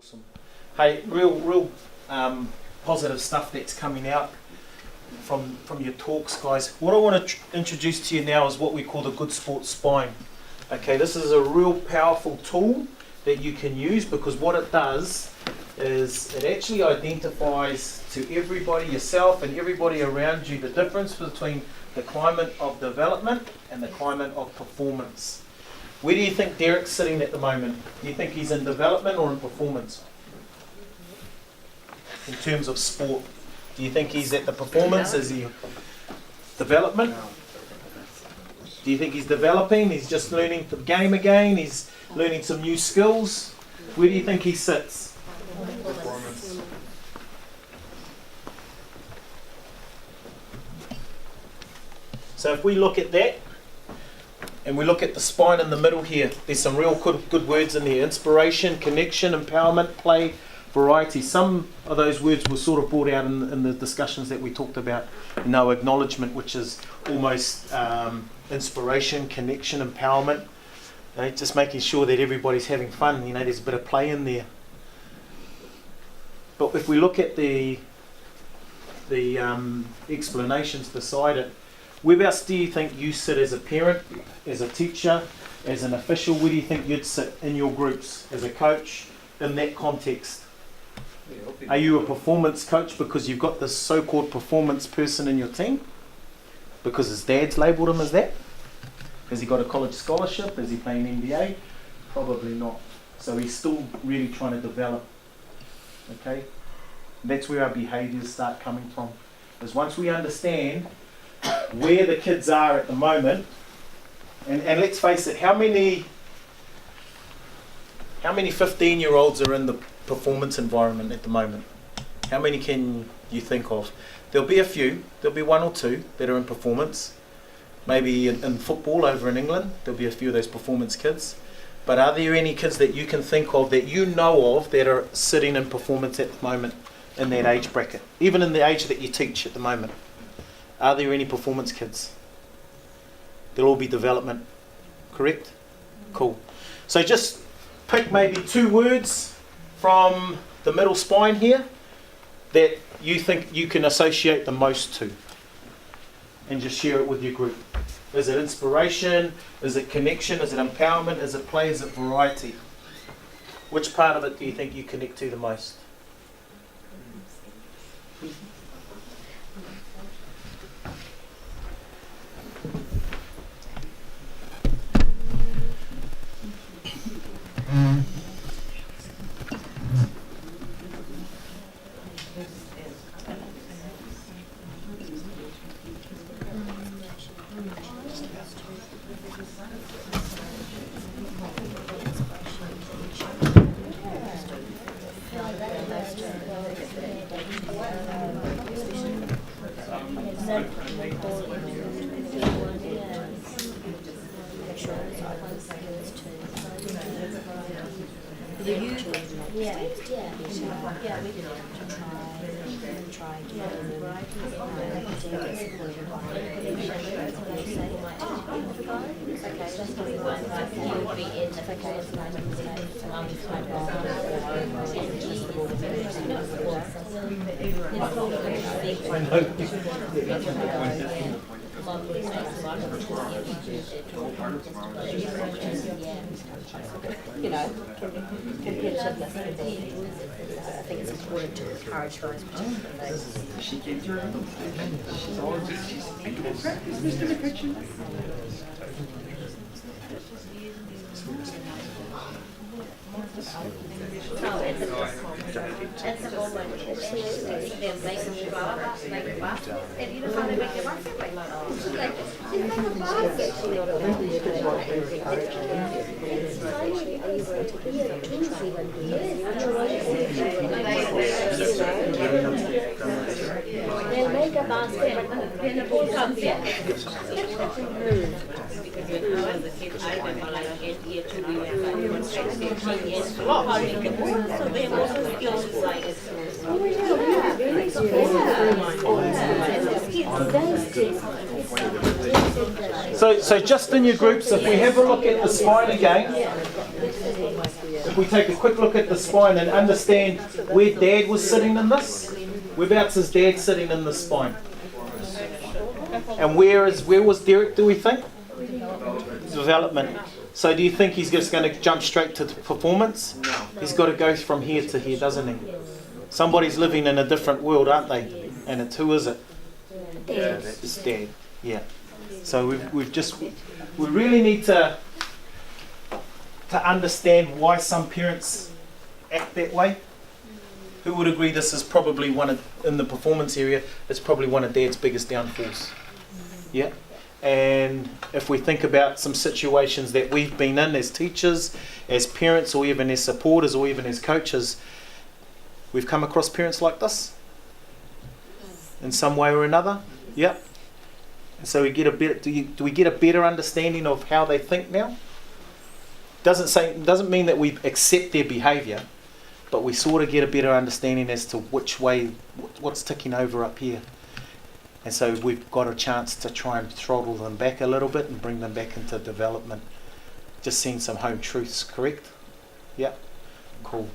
Awesome. Hey, real positive stuff that's coming out from your talks, guys. What I want to introduce to you now is what we call the Good Sport Spine. Okay, this is a real powerful tool that you can use, because what it does is it actually identifies to everybody, yourself and everybody around you, the difference between the climate of development and the climate of performance. Where do you think Derek's sitting at the moment? Do you think he's in development or in performance? In terms of sport, do you think he's at the performance? Is he development? Do you think he's developing? He's just learning the game again? He's learning some new skills? Where do you think he sits? Performance. So if we look at that, and we look at the spine in the middle here, there's some real good words in there. Inspiration, connection, empowerment, play, variety. Some of those words were sort of brought out in the discussions that we talked about. No acknowledgement, which is almost inspiration, connection, empowerment. Just making sure that everybody's having fun. There's a bit of play in there. But if we look at the explanations beside it, whereabouts do you think you sit as a parent, as a teacher, as an official? Where do you think you'd sit in your groups as a coach in that context? Are you a performance coach because you've got this so-called performance person in your team? Because his dad's labelled him as that? Has he got a college scholarship? Is he playing NBA? Probably not. So he's still really trying to develop. Okay? That's where our behaviours start coming from. Because once we understand where the kids are at the moment, and let's face it, how many 15-year-olds are in the performance environment at the moment? How many can you think of? There'll be a few, there'll be one or two that are in performance. Maybe in football over in England, there'll be a few of those performance kids. But are there any kids that you can think of that you know of that are sitting in performance at the moment in that age bracket? Even in the age that you teach at the moment. Are there any performance kids? They'll all be development, correct? Cool. So just pick maybe 2 words from the middle spine here that you think you can associate the most to, and just share it with your group. Is it inspiration? Is it connection? Is it empowerment? Is it play? Is it variety? Which part of it do you think you connect to the most? I think it's important to encourage those particular things. She came through. She's always just, I can't practice, Mr. McCutcheon. They'll make a basket when the ball comes in. I remember like 8 years to be when 15 years. So they have also skills like So just in your groups, if we have a look at the spine again, if we take a quick look at the spine and understand where Dad was sitting in this, whereabouts is Dad sitting in the spine? And where was Derek, do we think? Development. So do you think he's just going to jump straight to performance? He's got to go from here to here, doesn't he? Somebody's living in a different world, aren't they? And who is it? It's Dad. Yeah. So we really need to understand why some parents act that way. Who would agree this is probably in the performance area, it's probably one of Dad's biggest downfalls. Yeah. And if we think about some situations that we've been in as teachers, as parents, or even as supporters, or even as coaches, we've come across parents like this in some way or another. Yeah. And so we get a better. Do we get a better understanding of how they think now? Doesn't mean that we accept their behaviour, but we sort of get a better understanding as to which way, what's ticking over up here. And so we've got a chance to try and throttle them back a little bit and bring them back into development. Just seeing some home truths, correct? Yeah, cool.